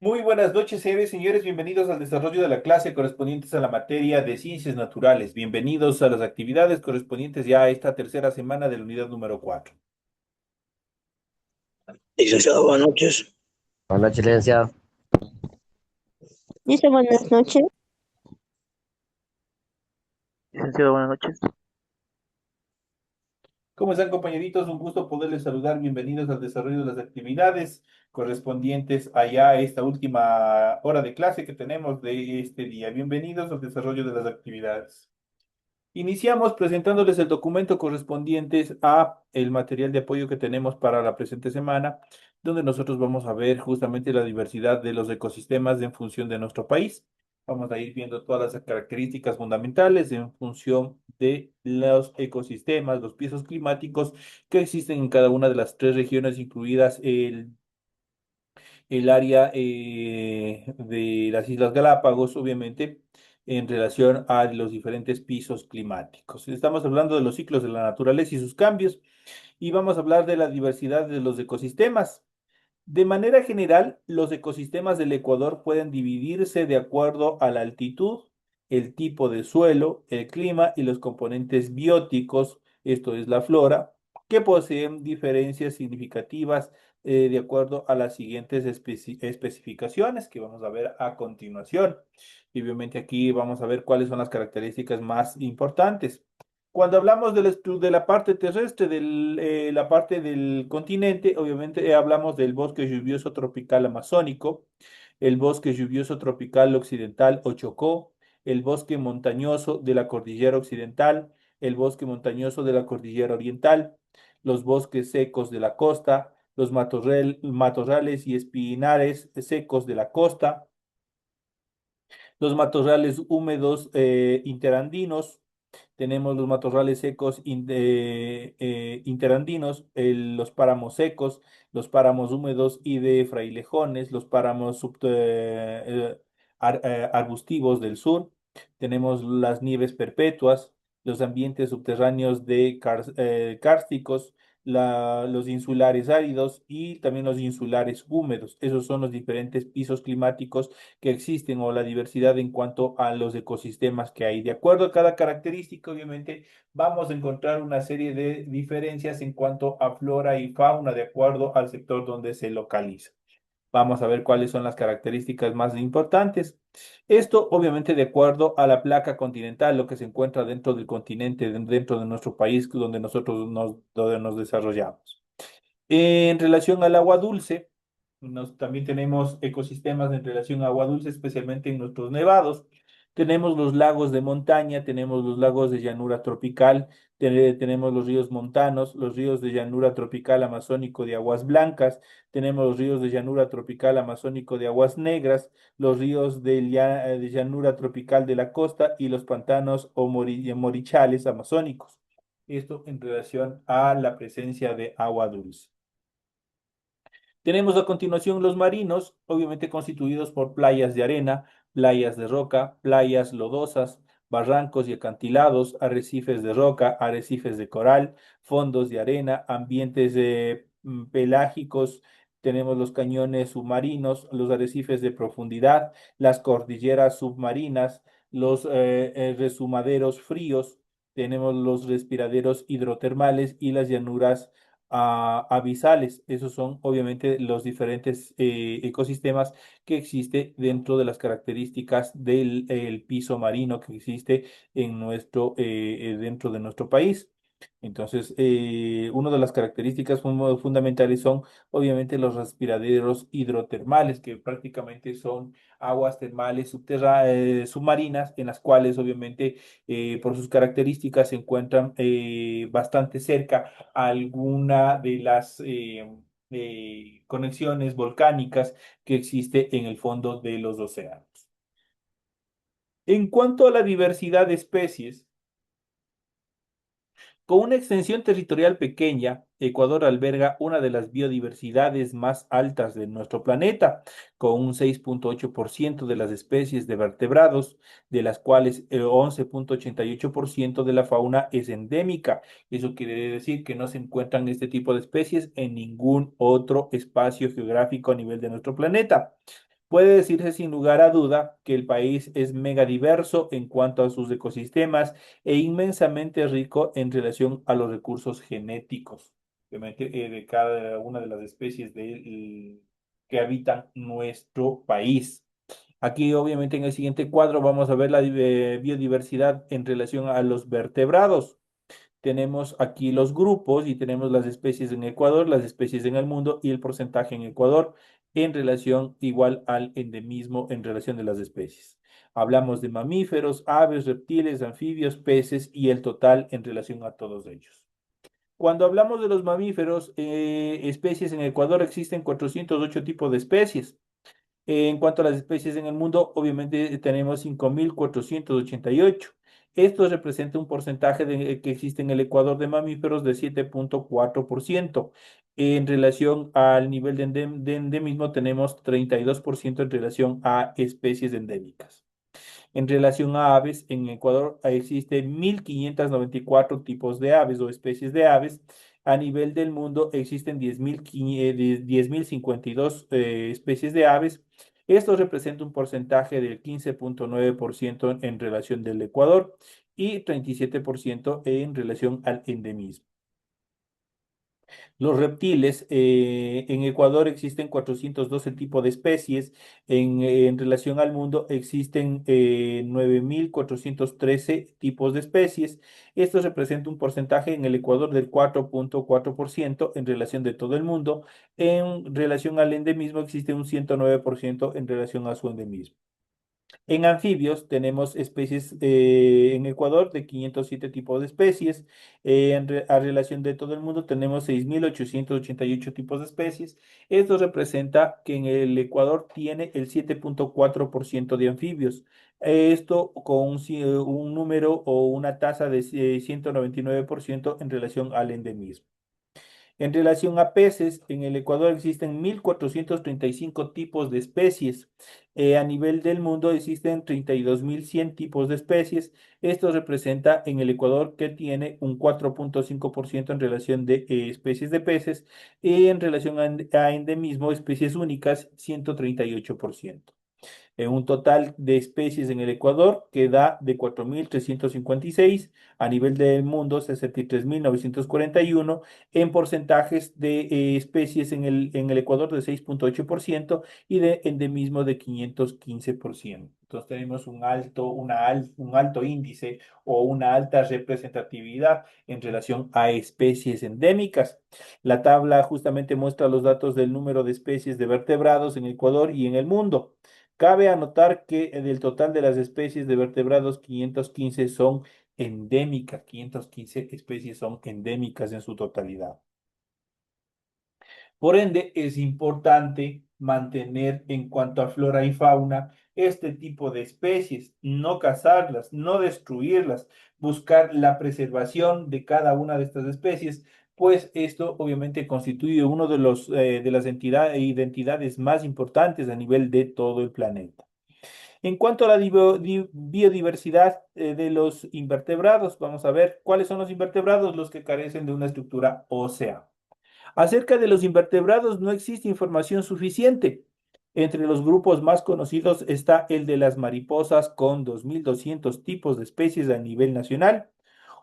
Muy buenas noches, señores, señores. Bienvenidos al desarrollo de la clase correspondientes a la materia de ciencias naturales. Bienvenidos a las actividades correspondientes ya a esta tercera semana de la unidad número 4. Licenciado, buenas noches. Buenas noches, licenciado. Listo, buenas noches. Licenciado, buenas noches. ¿Cómo están, compañeritos? Un gusto poderles saludar. Bienvenidos al desarrollo de las actividades correspondientes a ya esta última hora de clase que tenemos de este día. Bienvenidos al desarrollo de las actividades. Iniciamos presentándoles el documento correspondientes a el material de apoyo que tenemos para la presente semana, donde nosotros vamos a ver justamente la diversidad de los ecosistemas en función de nuestro país. Vamos a ir viendo todas las características fundamentales en función de los ecosistemas, los piezos climáticos que existen en cada una de las tres regiones, incluidas el área de las Islas Galápagos, obviamente, en relación a los diferentes pisos climáticos. Estamos hablando de los ciclos de la naturaleza y sus cambios, y vamos a hablar de la diversidad de los ecosistemas. De manera general, los ecosistemas del Ecuador pueden dividirse de acuerdo a la altitud, el tipo de suelo, el clima y los componentes bióticos, esto es la flora, que poseen diferencias significativas de acuerdo a las siguientes especificaciones que vamos a ver a continuación. Y obviamente aquí vamos a ver cuáles son las características más importantes. Cuando hablamos de la parte terrestre, de la parte del continente, obviamente hablamos del bosque lluvioso tropical amazónico, el bosque lluvioso tropical occidental o Chocó, el bosque montañoso de la cordillera occidental, el bosque montañoso de la cordillera oriental, los bosques secos de la costa, los matorrales y espinares secos de la costa, los matorrales húmedos interandinos. Tenemos los matorrales secos interandinos, los páramos secos, los páramos húmedos y de frailejones, los páramos arbustivos del sur. Tenemos las nieves perpetuas, los ambientes subterráneos de kársticos, los insulares áridos y también los insulares húmedos. Esos son los diferentes pisos climáticos que existen o la diversidad en cuanto a los ecosistemas que hay. De acuerdo a cada característica, obviamente, vamos a encontrar una serie de diferencias en cuanto a flora y fauna de acuerdo al sector donde se localiza. Vamos a ver cuáles son las características más importantes. Esto, obviamente, de acuerdo a la placa continental, lo que se encuentra dentro del continente, dentro de nuestro país, donde nos desarrollamos. En relación al agua dulce, también tenemos ecosistemas en relación a agua dulce, especialmente en nuestros nevados. Tenemos los lagos de montaña, tenemos los lagos de llanura tropical, tenemos los ríos montanos, los ríos de llanura tropical amazónico de aguas blancas, tenemos los ríos de llanura tropical amazónico de aguas negras, los ríos de llanura tropical de la costa y los pantanos o morichales amazónicos. Esto en relación a la presencia de agua dulce. Tenemos a continuación los marinos, obviamente constituidos por playas de arena, playas de roca, playas lodosas, barrancos y acantilados, arrecifes de roca, arrecifes de coral, fondos de arena, ambientes pelágicos. Tenemos los cañones submarinos, los arrecifes de profundidad, las cordilleras submarinas, los resumaderos fríos. Tenemos los respiraderos hidrotermales y las llanuras abisales. Esos son obviamente los diferentes ecosistemas que existe dentro de las características del el piso marino que existe en dentro de nuestro país. Entonces, una de las características fundamentales son obviamente los respiraderos hidrotermales, que prácticamente son aguas termales submarinas, en las cuales obviamente por sus características se encuentran bastante cerca a alguna de las conexiones volcánicas que existe en el fondo de los océanos. En cuanto a la diversidad de especies, con una extensión territorial pequeña, Ecuador alberga una de las biodiversidades más altas de nuestro planeta, con un 6,8% de las especies de vertebrados, de las cuales el 11,88% de la fauna es endémica. Eso quiere decir que no se encuentran este tipo de especies en ningún otro espacio geográfico a nivel de nuestro planeta. Puede decirse sin lugar a duda que el país es megadiverso en cuanto a sus ecosistemas e inmensamente rico en relación a los recursos genéticos de cada una de las especies que habitan nuestro país. Aquí, obviamente, en el siguiente cuadro vamos a ver la biodiversidad en relación a los vertebrados. Tenemos aquí los grupos y tenemos las especies en Ecuador, las especies en el mundo y el porcentaje en Ecuador en relación igual al endemismo en relación de las especies. Hablamos de mamíferos, aves, reptiles, anfibios, peces y el total en relación a todos ellos. Cuando hablamos de los mamíferos, especies en Ecuador existen 408 tipos de especies. En cuanto a las especies en el mundo, obviamente tenemos 5.488. Esto representa un porcentaje que existe en el Ecuador de mamíferos de 7.4%. En relación al nivel de endemismo, tenemos 32% en relación a especies endémicas. En relación a aves, en Ecuador existen 1.594 tipos de aves o especies de aves. A nivel del mundo existen 10.052 especies de aves. Esto representa un porcentaje del 15.9% en relación del Ecuador y 37% en relación al endemismo. Los reptiles, en Ecuador existen 412 tipos de especies, en relación al mundo existen 9.413 tipos de especies. Esto representa un porcentaje en el Ecuador del 4.4% en relación de todo el mundo. En relación al endemismo existe un 109% en relación a su endemismo. En anfibios tenemos especies en Ecuador de 507 tipos de especies. A relación de todo el mundo tenemos 6.888 tipos de especies. Esto representa que en el Ecuador tiene el 7.4% de anfibios. Esto con un número o una tasa de 199% en relación al endemismo. En relación a peces, en el Ecuador existen 1.435 tipos de especies. A nivel del mundo existen 32.100 tipos de especies. Esto representa en el Ecuador que tiene un 4.5% en relación de especies de peces y en relación a endemismo, especies únicas, 138% en un total de especies en el Ecuador que da de 4.356, a nivel del mundo 63.941, en porcentajes de especies en el Ecuador de 6.8% y de endemismo de 515%. Entonces tenemos un alto índice o una alta representatividad en relación a especies endémicas. La tabla justamente muestra los datos del número de especies de vertebrados en Ecuador y en el mundo. Cabe anotar que del total de las especies de vertebrados, 515 son endémicas, 515 especies son endémicas en su totalidad. Por ende, es importante mantener en cuanto a flora y fauna este tipo de especies, no cazarlas, no destruirlas, buscar la preservación de cada una de estas especies, pues esto obviamente constituye uno de de las identidades más importantes a nivel de todo el planeta. En cuanto a la biodiversidad de los invertebrados, vamos a ver cuáles son los invertebrados, los que carecen de una estructura ósea. Acerca de los invertebrados no existe información suficiente. Entre los grupos más conocidos está el de las mariposas con 2.200 tipos de especies a nivel nacional,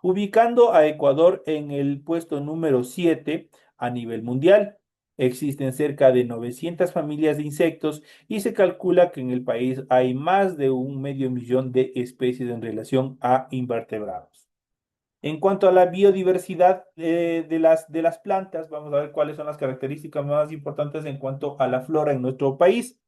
ubicando a Ecuador en el puesto número 7 a nivel mundial. Existen cerca de 900 familias de insectos y se calcula que en el país hay más de 1.500.000 de especies en relación a invertebrados. En cuanto a la biodiversidad de las plantas, vamos a ver cuáles son las características más importantes en cuanto a la flora en nuestro país.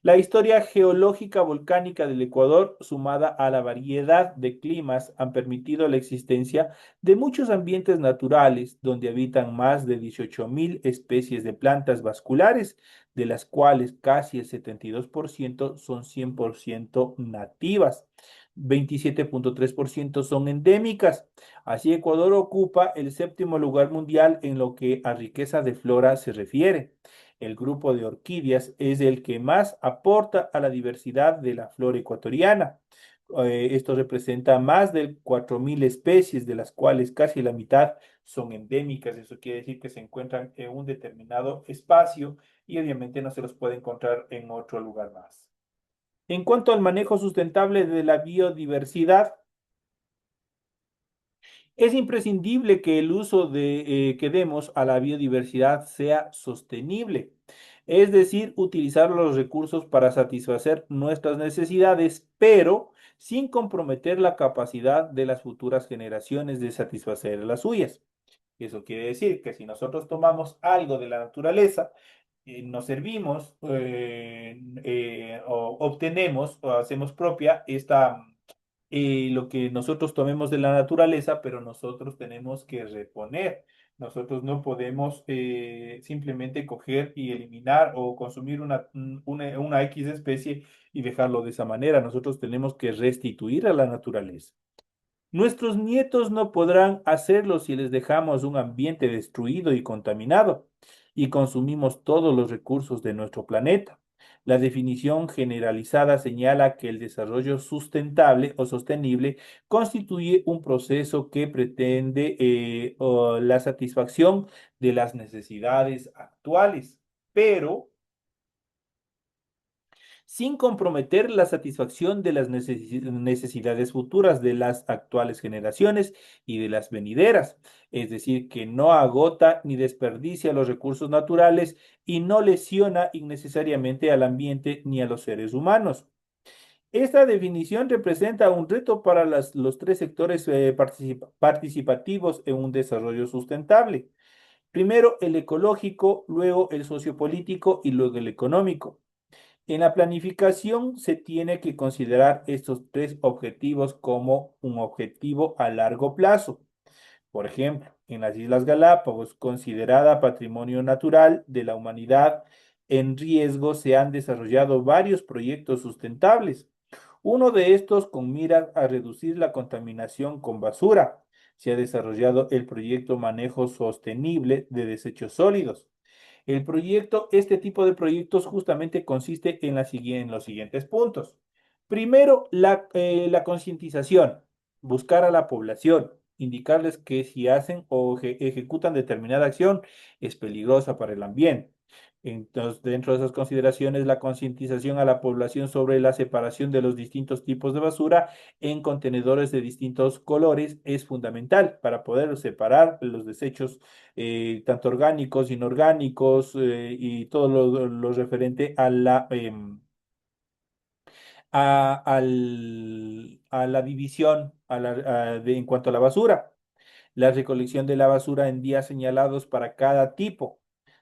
La historia geológica volcánica del Ecuador, sumada a la variedad de climas, han permitido la existencia de muchos ambientes naturales donde habitan más de 18.000 especies de plantas vasculares, de las cuales casi el 72% son 100% nativas. 27.3% son endémicas. Así, Ecuador ocupa el séptimo lugar mundial en lo que a riqueza de flora se refiere. El grupo de orquídeas es el que más aporta a la diversidad de la flora ecuatoriana. Esto representa más de 4.000 especies, de las cuales casi la mitad son endémicas. Eso quiere decir que se encuentran en un determinado espacio y obviamente no se los puede encontrar en otro lugar más. En cuanto al manejo sustentable de la biodiversidad, es imprescindible que el uso que demos a la biodiversidad sea sostenible, es decir, utilizar los recursos para satisfacer nuestras necesidades, pero sin comprometer la capacidad de las futuras generaciones de satisfacer las suyas. Eso quiere decir que si nosotros tomamos algo de la naturaleza, nos servimos o obtenemos o hacemos propia lo que nosotros tomemos de la naturaleza, pero nosotros tenemos que reponer. Nosotros no podemos simplemente coger y eliminar o consumir una X especie y dejarlo de esa manera. Nosotros tenemos que restituir a la naturaleza. Nuestros nietos no podrán hacerlo si les dejamos un ambiente destruido y contaminado y consumimos todos los recursos de nuestro planeta. La definición generalizada señala que el desarrollo sustentable o sostenible constituye un proceso que pretende la satisfacción de las necesidades actuales, pero sin comprometer la satisfacción de las necesidades futuras de las actuales generaciones y de las venideras. Es decir, que no agota ni desperdicia los recursos naturales y no lesiona innecesariamente al ambiente ni a los seres humanos. Esta definición representa un reto para los tres sectores participativos en un desarrollo sustentable. Primero el ecológico, luego el sociopolítico y luego el económico. En la planificación se tiene que considerar estos tres objetivos como un objetivo a largo plazo. Por ejemplo, en las Islas Galápagos, considerada patrimonio natural de la humanidad en riesgo, se han desarrollado varios proyectos sustentables. Uno de estos con mira a reducir la contaminación con basura. Se ha desarrollado el proyecto Manejo Sostenible de Desechos Sólidos. Este tipo de proyectos justamente consiste en los siguientes puntos. Primero, la concientización, buscar a la población, indicarles que si hacen o ejecutan determinada acción es peligrosa para el ambiente. Entonces, dentro de esas consideraciones, la concientización a la población sobre la separación de los distintos tipos de basura en contenedores de distintos colores es fundamental para poder separar los desechos tanto orgánicos, inorgánicos y todo lo referente a la división en cuanto a la basura, la recolección de la basura en días señalados para cada tipo,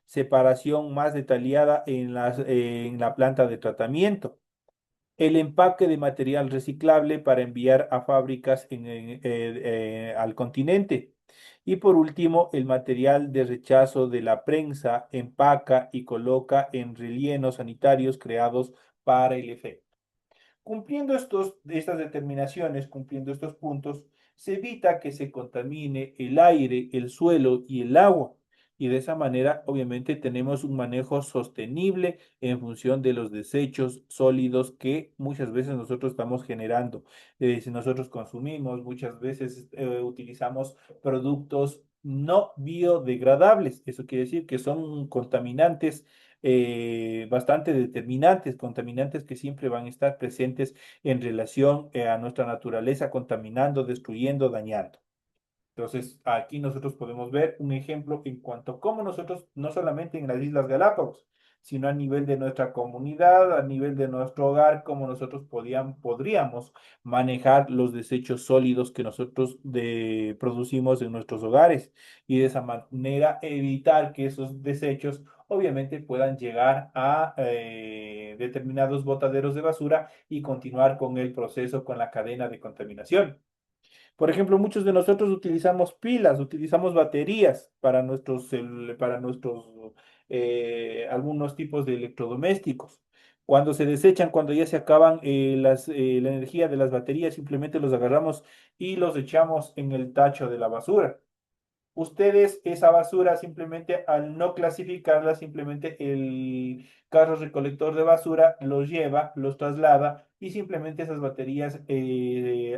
separación más detallada en la planta de tratamiento, el empaque de material reciclable para enviar a fábricas al continente. Y por último, el material de rechazo de la prensa empaca y coloca en rellenos sanitarios creados para el efecto. Cumpliendo estas determinaciones, cumpliendo estos puntos, se evita que se contamine el aire, el suelo y el agua. Y de esa manera, obviamente, tenemos un manejo sostenible en función de los desechos sólidos que muchas veces nosotros estamos generando. Si nosotros consumimos, muchas veces utilizamos productos no biodegradables. Eso quiere decir que son contaminantes bastante determinantes, contaminantes que siempre van a estar presentes en relación a nuestra naturaleza, contaminando, destruyendo, dañando. Entonces, aquí nosotros podemos ver un ejemplo en cuanto a cómo nosotros, no solamente en las Islas Galápagos, sino a nivel de nuestra comunidad, a nivel de nuestro hogar, cómo nosotros podríamos manejar los desechos sólidos que nosotros producimos en nuestros hogares y de esa manera evitar que esos desechos obviamente puedan llegar a determinados botaderos de basura y continuar con el proceso, con la cadena de contaminación. Por ejemplo, muchos de nosotros utilizamos pilas, utilizamos baterías para nuestros algunos tipos de electrodomésticos. Cuando se desechan, cuando ya se acaban la energía de las baterías, simplemente los agarramos y los echamos en el tacho de la basura. Ustedes esa basura simplemente al no clasificarla, simplemente el carro recolector de basura los lleva, los traslada y simplemente esas baterías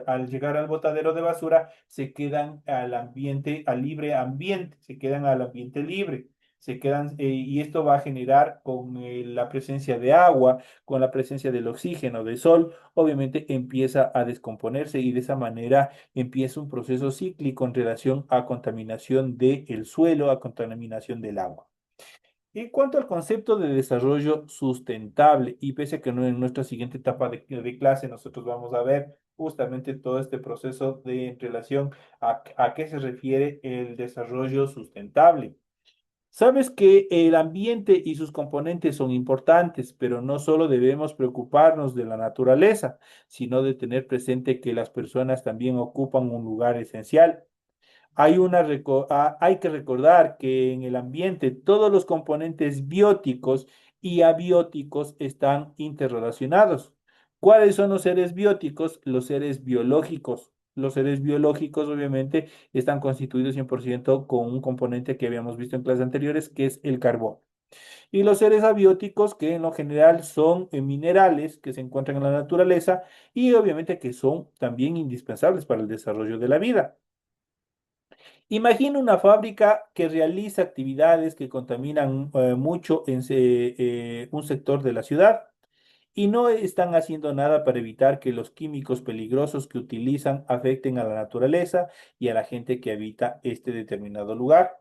al llegar al botadero de basura se quedan al ambiente, al libre ambiente, se quedan al ambiente libre. Se quedan, y esto va a generar con la presencia de agua, con la presencia del oxígeno, del sol, obviamente empieza a descomponerse y de esa manera empieza un proceso cíclico en relación a contaminación del suelo, a contaminación del agua. En cuanto al concepto de desarrollo sustentable, y pese a que en nuestra siguiente etapa de clase nosotros vamos a ver justamente todo este proceso de en relación a qué se refiere el desarrollo sustentable. Sabes que el ambiente y sus componentes son importantes, pero no solo debemos preocuparnos de la naturaleza, sino de tener presente que las personas también ocupan un lugar esencial. Hay que recordar que en el ambiente todos los componentes bióticos y abióticos están interrelacionados. ¿Cuáles son los seres bióticos? Los seres biológicos. Los seres biológicos obviamente están constituidos 100% con un componente que habíamos visto en clases anteriores, que es el carbón. Y los seres abióticos, que en lo general son minerales que se encuentran en la naturaleza y obviamente que son también indispensables para el desarrollo de la vida. Imagina una fábrica que realiza actividades que contaminan mucho en un sector de la ciudad y no están haciendo nada para evitar que los químicos peligrosos que utilizan afecten a la naturaleza y a la gente que habita este determinado lugar.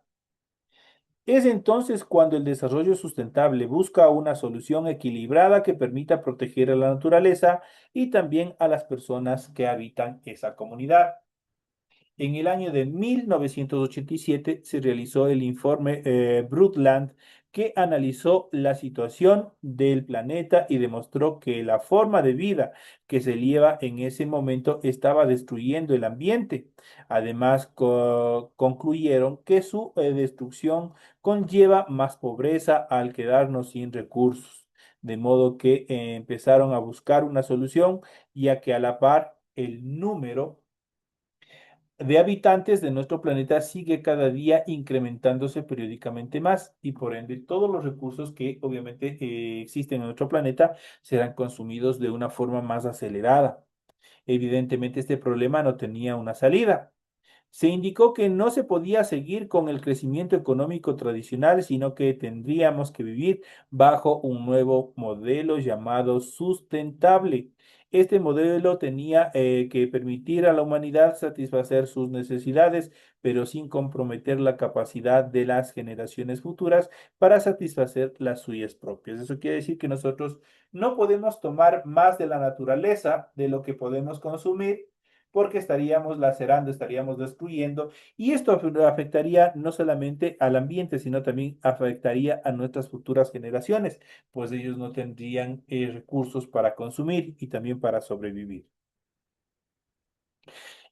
Es entonces cuando el desarrollo sustentable busca una solución equilibrada que permita proteger a la naturaleza y también a las personas que habitan esa comunidad. En el año de 1987 se realizó el informe Brundtland que analizó la situación del planeta y demostró que la forma de vida que se lleva en ese momento estaba destruyendo el ambiente. Además, concluyeron que su destrucción conlleva más pobreza al quedarnos sin recursos. De modo que empezaron a buscar una solución, ya que a la par el número de habitantes de nuestro planeta sigue cada día incrementándose periódicamente más y por ende todos los recursos que obviamente existen en nuestro planeta serán consumidos de una forma más acelerada. Evidentemente este problema no tenía una salida. Se indicó que no se podía seguir con el crecimiento económico tradicional, sino que tendríamos que vivir bajo un nuevo modelo llamado sustentable. Este modelo tenía que permitir a la humanidad satisfacer sus necesidades, pero sin comprometer la capacidad de las generaciones futuras para satisfacer las suyas propias. Eso quiere decir que nosotros no podemos tomar más de la naturaleza de lo que podemos consumir porque estaríamos lacerando, estaríamos destruyendo, y esto afectaría no solamente al ambiente, sino también afectaría a nuestras futuras generaciones, pues ellos no tendrían recursos para consumir y también para sobrevivir.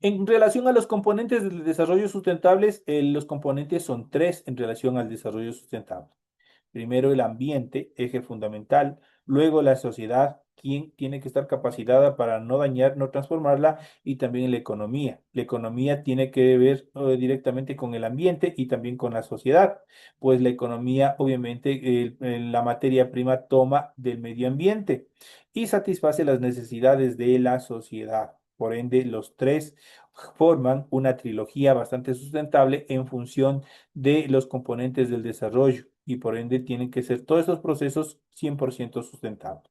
En relación a los componentes del desarrollo sustentables, los componentes son tres en relación al desarrollo sustentable. Primero el ambiente, eje fundamental, luego la sociedad, quien tiene que estar capacitada para no dañar, no transformarla, y también la economía. La economía tiene que ver directamente con el ambiente y también con la sociedad, pues la economía obviamente la materia prima toma del medio ambiente y satisface las necesidades de la sociedad. Por ende, los tres forman una trilogía bastante sustentable en función de los componentes del desarrollo y por ende tienen que ser todos estos procesos 100% sustentables.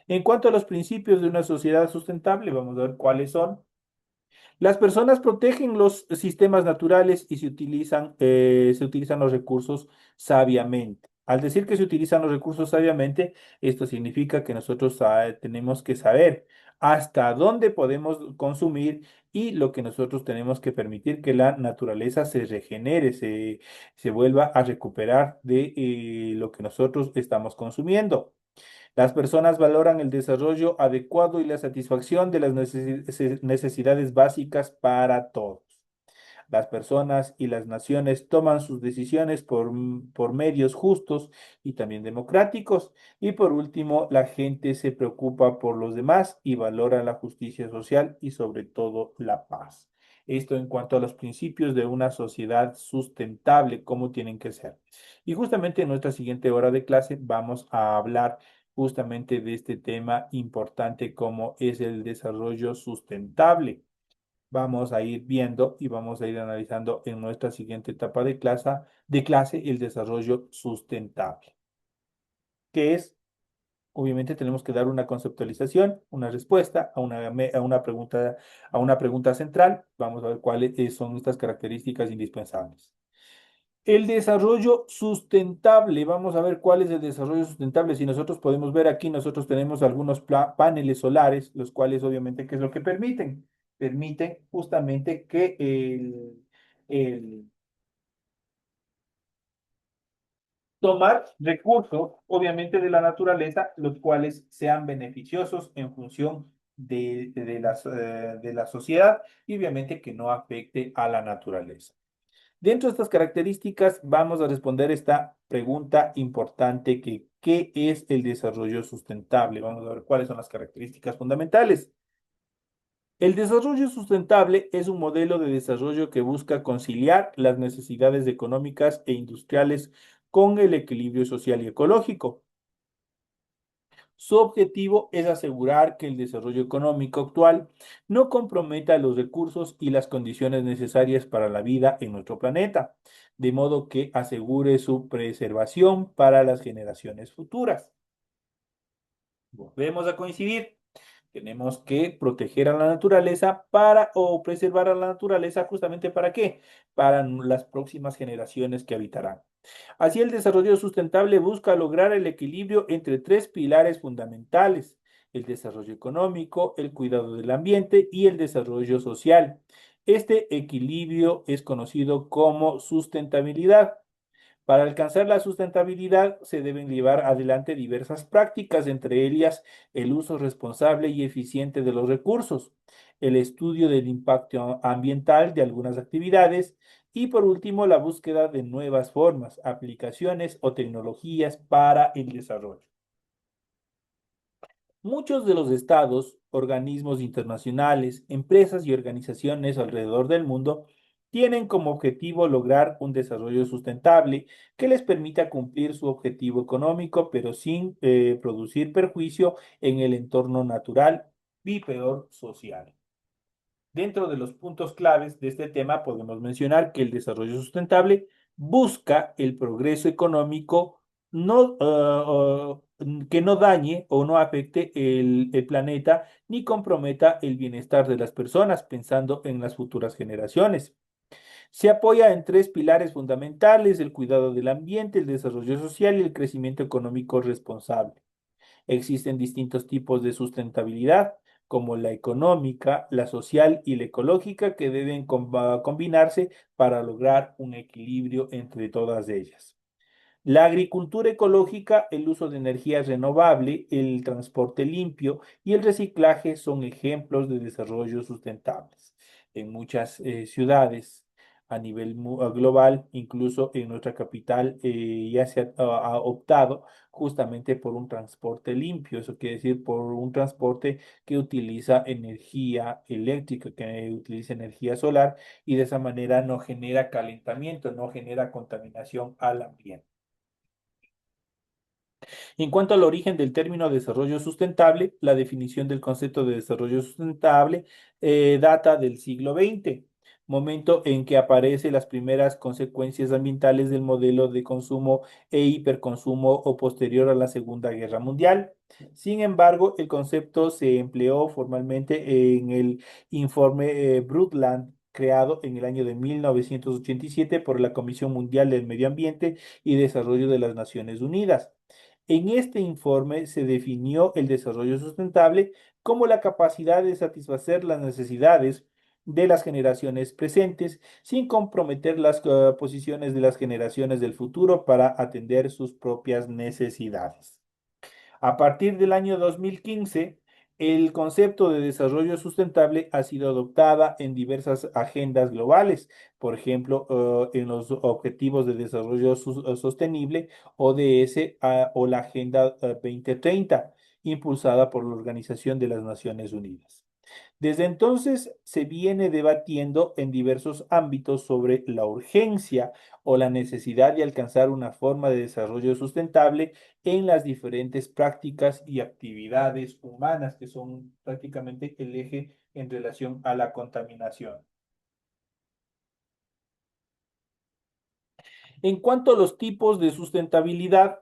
En cuanto a los principios de una sociedad sustentable, vamos a ver cuáles son. Las personas protegen los sistemas naturales y se utilizan los recursos sabiamente. Al decir que se utilizan los recursos sabiamente, esto significa que nosotros tenemos que saber hasta dónde podemos consumir y lo que nosotros tenemos que permitir que la naturaleza se regenere, se vuelva a recuperar de lo que nosotros estamos consumiendo. Las personas valoran el desarrollo adecuado y la satisfacción de las necesidades básicas para todos. Las personas y las naciones toman sus decisiones por medios justos y también democráticos. Y por último, la gente se preocupa por los demás y valora la justicia social y sobre todo la paz. Esto en cuanto a los principios de una sociedad sustentable, cómo tienen que ser. Y justamente en nuestra siguiente hora de clase vamos a hablar justamente de este tema importante como es el desarrollo sustentable. Vamos a ir viendo y vamos a ir analizando en nuestra siguiente etapa de clase el desarrollo sustentable, que es, obviamente tenemos que dar una conceptualización, una respuesta a una pregunta central. Vamos a ver cuáles son estas características indispensables. El desarrollo sustentable, vamos a ver cuál es el desarrollo sustentable. Si nosotros podemos ver aquí, nosotros tenemos algunos paneles solares, los cuales obviamente, ¿qué es lo que permiten? Permiten justamente que el tomar recursos, obviamente, de la naturaleza, los cuales sean beneficiosos en función de la sociedad y obviamente que no afecte a la naturaleza. Dentro de estas características, vamos a responder esta pregunta importante que, ¿qué es el desarrollo sustentable? Vamos a ver cuáles son las características fundamentales. El desarrollo sustentable es un modelo de desarrollo que busca conciliar las necesidades económicas e industriales con el equilibrio social y ecológico. Su objetivo es asegurar que el desarrollo económico actual no comprometa los recursos y las condiciones necesarias para la vida en nuestro planeta, de modo que asegure su preservación para las generaciones futuras. Volvemos a coincidir. Tenemos que proteger a la naturaleza o preservar a la naturaleza justamente ¿para qué? Para las próximas generaciones que habitarán. Así, el desarrollo sustentable busca lograr el equilibrio entre tres pilares fundamentales: el desarrollo económico, el cuidado del ambiente y el desarrollo social. Este equilibrio es conocido como sustentabilidad. Para alcanzar la sustentabilidad se deben llevar adelante diversas prácticas, entre ellas el uso responsable y eficiente de los recursos, el estudio del impacto ambiental de algunas actividades y por último la búsqueda de nuevas formas, aplicaciones o tecnologías para el desarrollo. Muchos de los estados, organismos internacionales, empresas y organizaciones alrededor del mundo tienen como objetivo lograr un desarrollo sustentable que les permita cumplir su objetivo económico, pero sin producir perjuicio en el entorno natural y peor social. Dentro de los puntos claves de este tema podemos mencionar que el desarrollo sustentable busca el progreso económico que no dañe o no afecte el planeta ni comprometa el bienestar de las personas, pensando en las futuras generaciones. Se apoya en tres pilares fundamentales: el cuidado del ambiente, el desarrollo social y el crecimiento económico responsable. Existen distintos tipos de sustentabilidad, como la económica, la social y la ecológica, que deben combinarse para lograr un equilibrio entre todas ellas. La agricultura ecológica, el uso de energía renovable, el transporte limpio y el reciclaje son ejemplos de desarrollo sustentables. En muchas ciudades a nivel global, incluso en nuestra capital, ya se ha optado justamente por un transporte limpio. Eso quiere decir por un transporte que utiliza energía eléctrica, que utiliza energía solar y de esa manera no genera calentamiento, no genera contaminación al ambiente. En cuanto al origen del término desarrollo sustentable, la definición del concepto de desarrollo sustentable data del siglo XX, momento en que aparecen las primeras consecuencias ambientales del modelo de consumo e hiperconsumo o posterior a la Segunda Guerra Mundial. Sin embargo, el concepto se empleó formalmente en el informe Brundtland, creado en el año de 1987 por la Comisión Mundial del Medio Ambiente y Desarrollo de las Naciones Unidas. En este informe se definió el desarrollo sustentable como la capacidad de satisfacer las necesidades de las generaciones presentes sin comprometer las posiciones de las generaciones del futuro para atender sus propias necesidades. A partir del año 2015, el concepto de desarrollo sustentable ha sido adoptada en diversas agendas globales, por ejemplo, en los Objetivos de Desarrollo Sostenible, ODS, o la Agenda 2030, impulsada por la Organización de las Naciones Unidas. Desde entonces se viene debatiendo en diversos ámbitos sobre la urgencia o la necesidad de alcanzar una forma de desarrollo sustentable en las diferentes prácticas y actividades humanas, que son prácticamente el eje en relación a la contaminación. En cuanto a los tipos de sustentabilidad,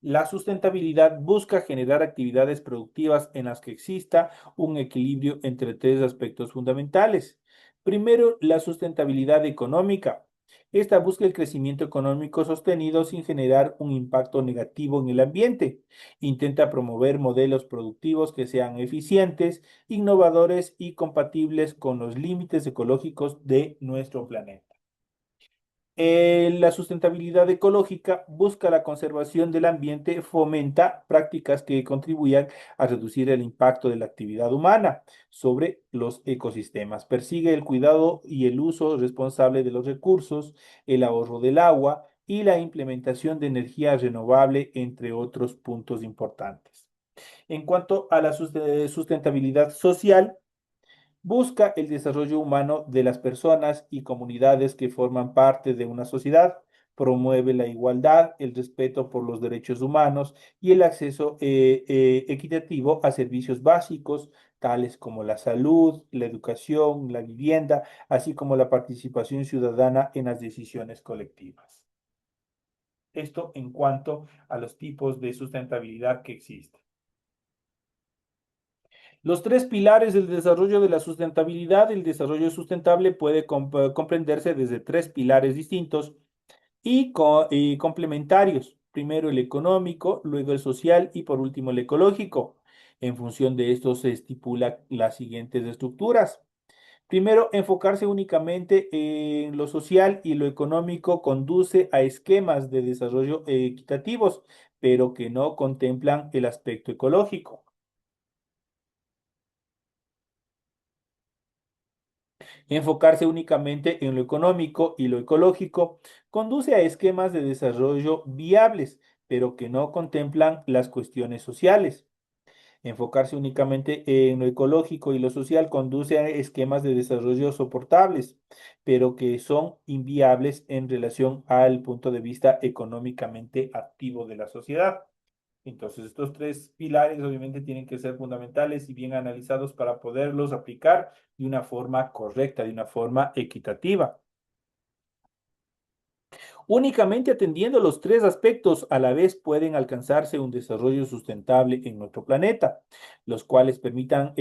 la sustentabilidad busca generar actividades productivas en las que exista un equilibrio entre tres aspectos fundamentales. Primero, la sustentabilidad económica. Esta busca el crecimiento económico sostenido sin generar un impacto negativo en el ambiente. Intenta promover modelos productivos que sean eficientes, innovadores y compatibles con los límites ecológicos de nuestro planeta. La sustentabilidad ecológica busca la conservación del ambiente, fomenta prácticas que contribuyan a reducir el impacto de la actividad humana sobre los ecosistemas. Persigue el cuidado y el uso responsable de los recursos, el ahorro del agua y la implementación de energía renovable, entre otros puntos importantes. En cuanto a la sustentabilidad social, busca el desarrollo humano de las personas y comunidades que forman parte de una sociedad, promueve la igualdad, el respeto por los derechos humanos y el acceso equitativo a servicios básicos, tales como la salud, la educación, la vivienda, así como la participación ciudadana en las decisiones colectivas. Esto en cuanto a los tipos de sustentabilidad que existen. Los tres pilares del desarrollo de la sustentabilidad, el desarrollo sustentable puede comprenderse desde tres pilares distintos y complementarios. Primero el económico, luego el social y por último el ecológico. En función de esto se estipula las siguientes estructuras. Primero, enfocarse únicamente en lo social y lo económico conduce a esquemas de desarrollo equitativos, pero que no contemplan el aspecto ecológico. Enfocarse únicamente en lo económico y lo ecológico conduce a esquemas de desarrollo viables, pero que no contemplan las cuestiones sociales. Enfocarse únicamente en lo ecológico y lo social conduce a esquemas de desarrollo soportables, pero que son inviables en relación al punto de vista económicamente activo de la sociedad. Entonces, estos tres pilares obviamente tienen que ser fundamentales y bien analizados para poderlos aplicar de una forma correcta, de una forma equitativa. Únicamente atendiendo los tres aspectos a la vez pueden alcanzarse un desarrollo sustentable en nuestro planeta, los cuales permitan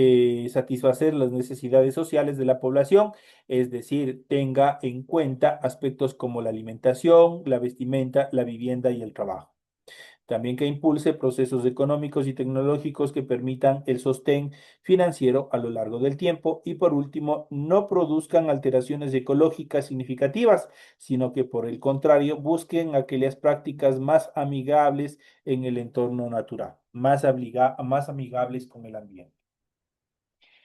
satisfacer las necesidades sociales de la población, es decir, tenga en cuenta aspectos como la alimentación, la vestimenta, la vivienda y el trabajo. También que impulse procesos económicos y tecnológicos que permitan el sostén financiero a lo largo del tiempo. Y por último, no produzcan alteraciones ecológicas significativas, sino que por el contrario busquen aquellas prácticas más amigables en el entorno natural, más amigables con el ambiente.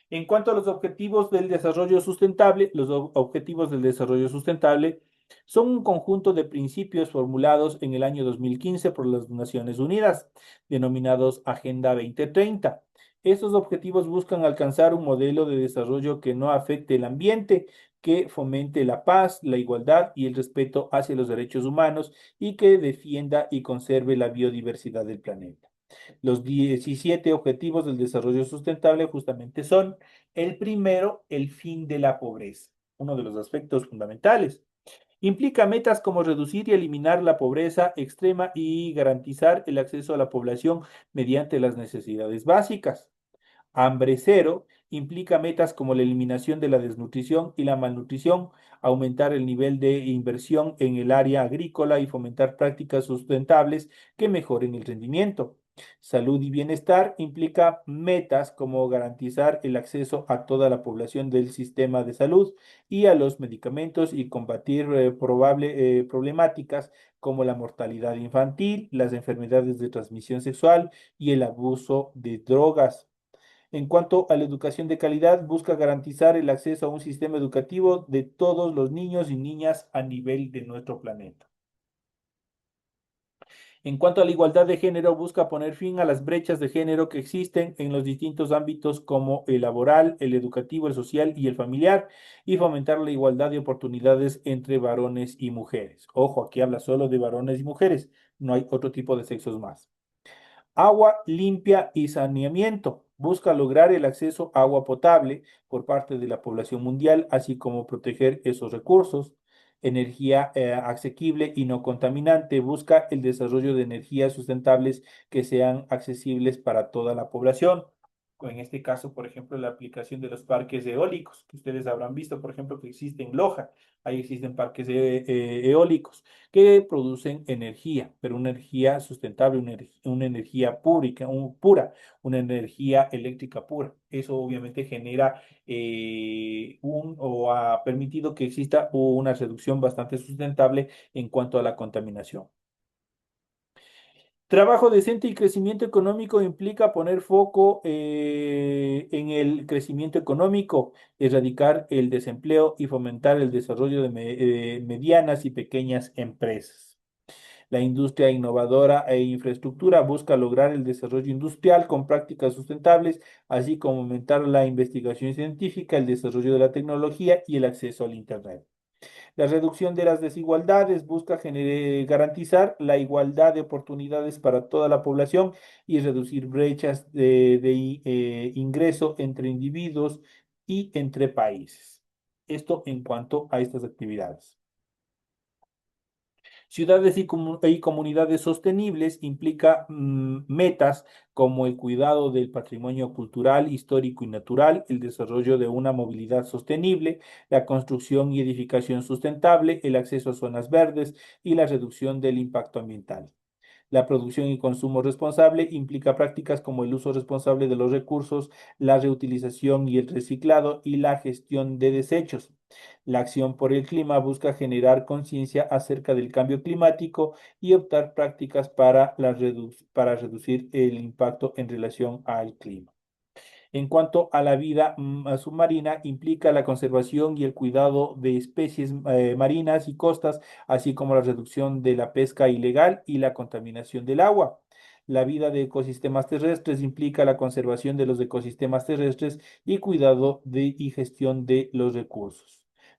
En cuanto a los objetivos del desarrollo sustentable, los objetivos del desarrollo sustentable son un conjunto de principios formulados en el año 2015 por las Naciones Unidas, denominados Agenda 2030. Estos objetivos buscan alcanzar un modelo de desarrollo que no afecte el ambiente, que fomente la paz, la igualdad y el respeto hacia los derechos humanos y que defienda y conserve la biodiversidad del planeta. Los 17 objetivos del desarrollo sustentable justamente son el primero, el fin de la pobreza, uno de los aspectos fundamentales. Implica metas como reducir y eliminar la pobreza extrema y garantizar el acceso a la población mediante las necesidades básicas. Hambre cero implica metas como la eliminación de la desnutrición y la malnutrición, aumentar el nivel de inversión en el área agrícola y fomentar prácticas sustentables que mejoren el rendimiento. Salud y bienestar implica metas como garantizar el acceso a toda la población del sistema de salud y a los medicamentos y combatir problemáticas como la mortalidad infantil, las enfermedades de transmisión sexual y el abuso de drogas. En cuanto a la educación de calidad, busca garantizar el acceso a un sistema educativo de todos los niños y niñas a nivel de nuestro planeta. En cuanto a la igualdad de género, busca poner fin a las brechas de género que existen en los distintos ámbitos como el laboral, el educativo, el social y el familiar, y fomentar la igualdad de oportunidades entre varones y mujeres. Ojo, aquí habla solo de varones y mujeres, no hay otro tipo de sexos más. Agua limpia y saneamiento. Busca lograr el acceso a agua potable por parte de la población mundial, así como proteger esos recursos. Energía asequible y no contaminante. Busca el desarrollo de energías sustentables que sean accesibles para toda la población. En este caso, por ejemplo, la aplicación de los parques eólicos, que ustedes habrán visto, por ejemplo, que existe en Loja. Ahí existen parques eólicos que producen energía, pero una energía sustentable, una energía pública, pura, una energía eléctrica pura. Eso obviamente genera o ha permitido que exista una reducción bastante sustentable en cuanto a la contaminación. Trabajo decente y crecimiento económico implica poner foco en el crecimiento económico, erradicar el desempleo y fomentar el desarrollo de medianas y pequeñas empresas. La industria innovadora e infraestructura busca lograr el desarrollo industrial con prácticas sustentables, así como aumentar la investigación científica, el desarrollo de la tecnología y el acceso al Internet. La reducción de las desigualdades busca garantizar la igualdad de oportunidades para toda la población y reducir brechas de ingreso entre individuos y entre países. Esto en cuanto a estas actividades. Ciudades y comunidades sostenibles implica metas como el cuidado del patrimonio cultural, histórico y natural, el desarrollo de una movilidad sostenible, la construcción y edificación sustentable, el acceso a zonas verdes y la reducción del impacto ambiental. La producción y consumo responsable implica prácticas como el uso responsable de los recursos, la reutilización y el reciclado y la gestión de desechos. La acción por el clima busca generar conciencia acerca del cambio climático y optar prácticas para reducir el impacto en relación al clima. En cuanto a la vida submarina, implica la conservación y el cuidado de especies marinas y costas, así como la reducción de la pesca ilegal y la contaminación del agua. La vida de ecosistemas terrestres implica la conservación de los ecosistemas terrestres y cuidado y gestión de los recursos.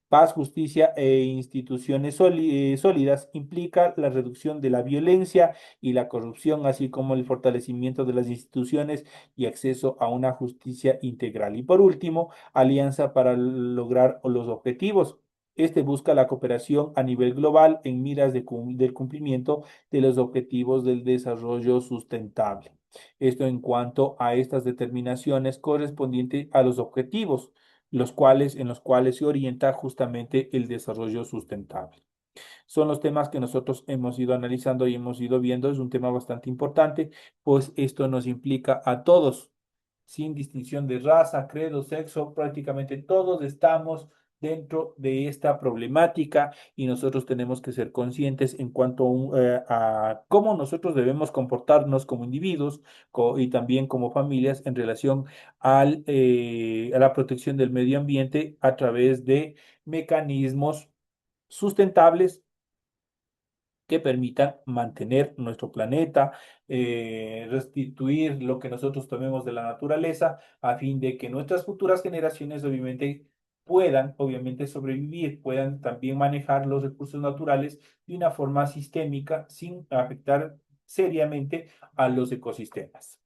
Paz, justicia e instituciones sólidas implica la reducción de la violencia y la corrupción, así como el fortalecimiento de las instituciones y acceso a una justicia integral. Y por último, alianza para lograr los objetivos. Este busca la cooperación a nivel global en miras del cumplimiento de los objetivos del desarrollo sustentable. Esto en cuanto a estas determinaciones correspondientes a los objetivos, en los cuales se orienta justamente el desarrollo sustentable. Son los temas que nosotros hemos ido analizando y hemos ido viendo. Es un tema bastante importante, pues esto nos implica a todos, sin distinción de raza, credo, sexo, prácticamente todos estamos dentro de esta problemática y nosotros tenemos que ser conscientes en cuanto a cómo nosotros debemos comportarnos como individuos y también como familias en relación a la protección del medio ambiente a través de mecanismos sustentables que permitan mantener nuestro planeta, restituir lo que nosotros tomemos de la naturaleza, a fin de que nuestras futuras generaciones obviamente puedan, obviamente, sobrevivir, puedan también manejar los recursos naturales de una forma sistémica sin afectar seriamente a los ecosistemas.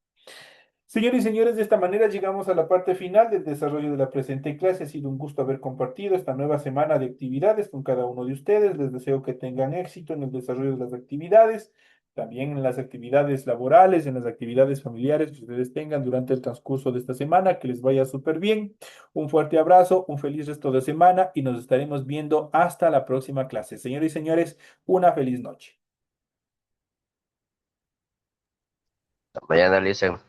Señores y señores, de esta manera llegamos a la parte final del desarrollo de la presente clase. Ha sido un gusto haber compartido esta nueva semana de actividades con cada uno de ustedes. Les deseo que tengan éxito en el desarrollo de las actividades, también en las actividades laborales, en las actividades familiares que ustedes tengan durante el transcurso de esta semana. Que les vaya súper bien. Un fuerte abrazo, un feliz resto de semana y nos estaremos viendo hasta la próxima clase. Señores y señores, una feliz noche. Mañana, Lisa.